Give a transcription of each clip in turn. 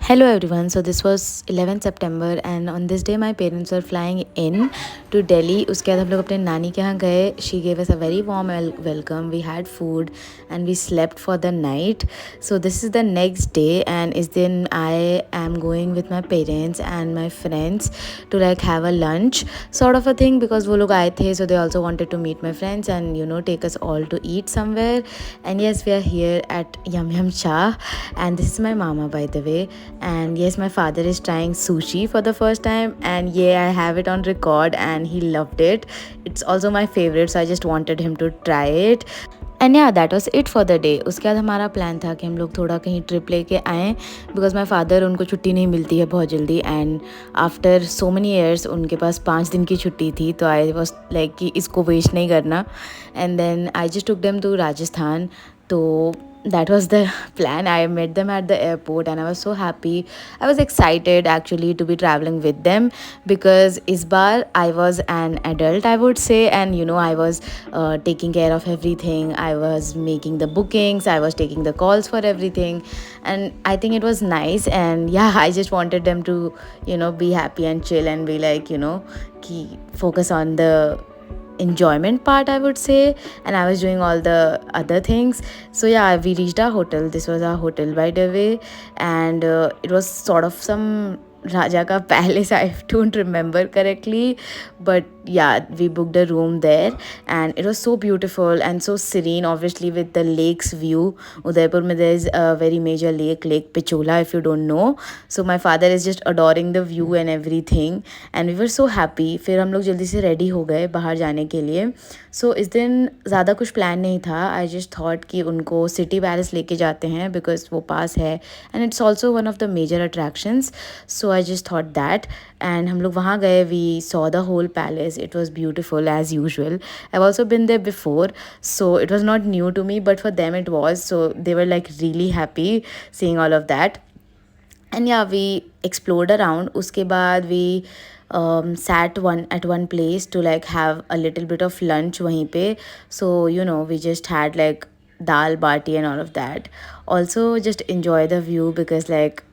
Hello everyone. So this was 11th September and on this day my parents were flying in to Delhi. उसके बाद हम लोग अपने नानी के यहाँ गए. She gave us a very warm welcome. We had food and we slept for the night. So this is the next day and is then I am going with my parents and my friends to like have a lunch sort of a thing because वो लोग आए थे, so they also wanted to meet my friends and take us all to eat somewhere. And yes, we are here at Yum Yum Cha and this is my mama by the way. And yes, my father is trying sushi for the first time and yeah, I have it on record and he loved it. It's also my favorite, so I just wanted him to try it. And yeah that was it for the day. उसके बाद हमारा plan था कि हम लोग थोड़ा कहीं trip लेके आएँ बिकॉज माई फादर उनको छुट्टी नहीं मिलती है बहुत जल्दी and after so many years उनके पास 5 दिन की छुट्टी थी. तो आई वॉज लाइक कि इसको वेस्ट नहीं करना and then I just took them to Rajasthan. तो that was the plan. I met them at the airport and I was so happy. I was excited actually to be traveling with them because is bar I was an adult, I would say, and I was taking care of everything. I was making the bookings, I was taking the calls for everything, and I think it was nice. And yeah, I just wanted them to be happy and chill and be like focus on the enjoyment part, I would say, and I was doing all the other things. So yeah, we reached our hotel. This was our hotel by the way, and it was sort of some Raja ka palace. I don't remember correctly, but yeah, we booked a room there and it was so beautiful and so serene, obviously with the lake's view. Udaipur mein there is a very major lake, Lake Pichola, if you don't know. So my father is just adoring the view and everything and we were so happy. फिर हम लोग जल्दी से ready हो गए बाहर जाने के लिए. सो इस दिन ज़्यादा कुछ प्लान नहीं था. आई जस्ट थॉट कि उनको सिटी पैलेस लेके जाते हैं बिकॉज वो पास है and it's also one of the major attractions. So I just thought that and हम लोग वहाँ गए. We saw the whole palace. It was beautiful as usual. I have also been there before, so it was not new to me but for them it was. So they were like really happy seeing all of that. And yeah, we explored around. Uske baad we sat at one place to like have a little bit of lunch wahin pe. So we just had like dal bati and all of that. Also just enjoy the view because like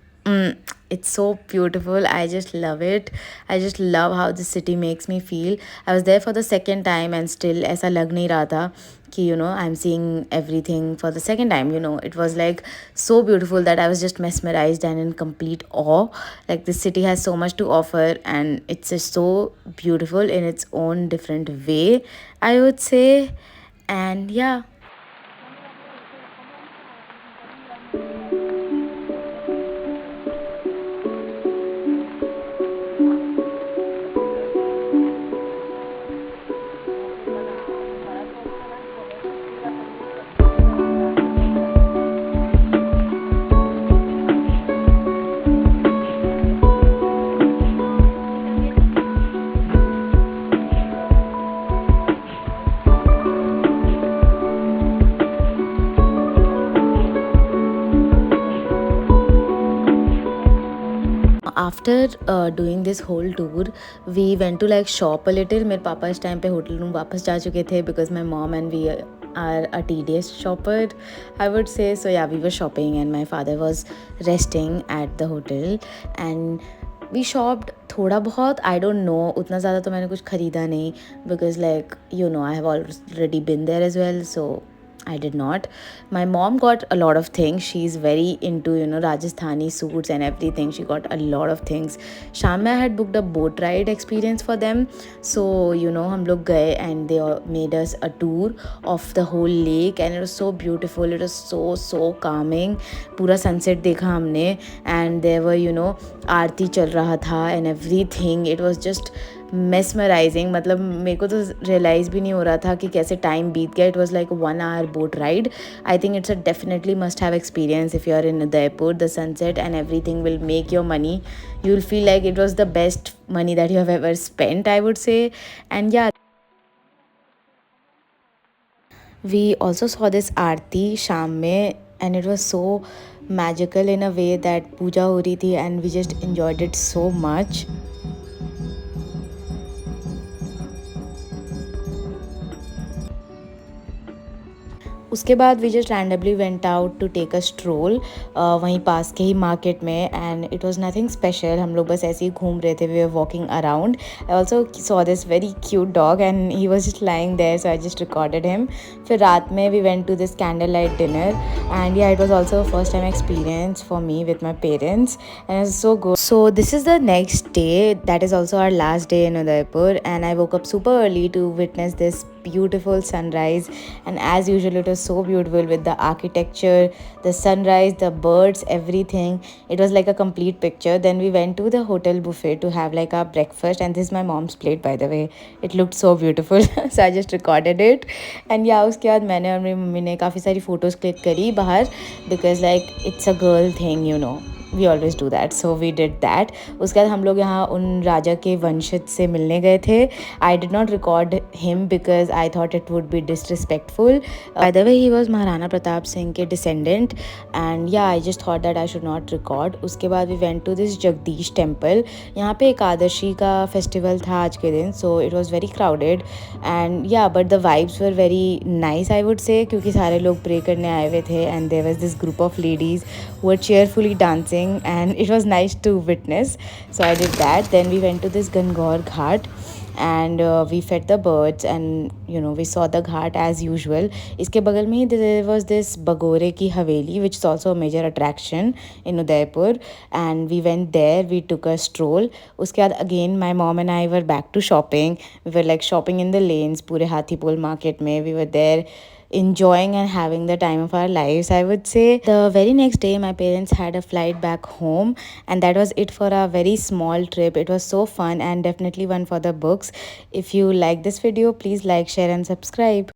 it's so beautiful. I just love it. I just love how the city makes me feel. I was there for the second time and still ऐसा लग नहीं रहा था कि I'm seeing everything for the second time. It was like so beautiful that I was just mesmerized and in complete awe. Like this city has so much to offer and it's just so beautiful in its own different way, I would say. And yeah. After doing this whole tour, we went to like shop a little. मेरे पापा इस time पे hotel room वापस जा चुके थे because my mom and we are a tedious shopper, I would say. So yeah, we were shopping and my father was resting at the hotel and we shopped थोड़ा बहुत. I don't know, उतना ज़्यादा तो मैंने कुछ ख़रीदा नहीं because like I have already been there as well, so I did not. My mom got a lot of things. She's very into Rajasthani suits and everything. She got a lot of things. Sham mein I had booked a boat ride experience for them. So हम लोग गए and they made us a tour of the whole lake and it was so beautiful. It was so calming. पूरा sunset देखा हमने and there were आरती चल रहा था and everything. It was just mesmerizing. मतलब मेरे को तो रियलाइज़ भी नहीं हो रहा था कि कैसे टाइम बीत गया. It was like 1 hour boat ride. I think it's a definitely must have experience if you are in Udaipur. The sunset and everything will make your money. You'll feel like it was the best money that you have ever spent, I would say. And yeah, we also saw this aarti sham mein and it was so magical in a way that puja ho rahi thi and we just enjoyed it so much. उसके बाद we just randomly went out to take a stroll वहीं पास के ही market में, and it was nothing special. हम लोग बस ऐसे ही घूम रहे थे. We were walking around. I also saw this very cute dog and he was just lying there, so I just recorded him. फिर रात में we went to this candle light dinner, and yeah it was also first time experience for me with my parents, and it was so good. So this is the next day. That is also our last day in Udaipur, and I woke up super early to witness this beautiful sunrise. And as usual, it was so beautiful with the architecture, the sunrise, the birds, everything. It was like a complete picture. Then we went to the hotel buffet to have like our breakfast, and this is my mom's plate, by the way. It looked so beautiful. So I just recorded it. And yeah, उसके बाद मैंने और मेरी mummy ने काफ़ी सारी photos click करी बाहर, because like it's a girl thing, you know. We always do that, so we did that. उसके बाद हम लोग यहाँ उन राजा के वंशज से मिलने गए थे. I did not record him because I thought it would be disrespectful. By the way he was Maharana Pratap Singh के descendant, and yeah I just thought that I should not record. उसके बाद we went to this Jagdish temple. यहाँ पे एकादशी का festival था आज के दिन, so it was very crowded. And yeah but the vibes were very nice, I would say, क्योंकि सारे लोग प्रे करने आए हुए थे, and there was this group of ladies who were cheerfully dancing, and it was nice to witness. So I did that. Then we went to this Gangor Ghat, and we fed the birds, and you know, we saw the ghat as usual. इसके बगल में there was this Bagore की हवेली, which is also a major attraction in Udaipur, and we went there. We took a stroll. उसके बाद again my mom and I were back to shopping. We were like shopping in the lanes पूरे हाथीपुल market में. We were there enjoying and having the time of our lives, I would say. The very next day my parents had a flight back home, and that was it for a very small trip. It was so fun and definitely one for the books. If you like this video, please like, share and subscribe.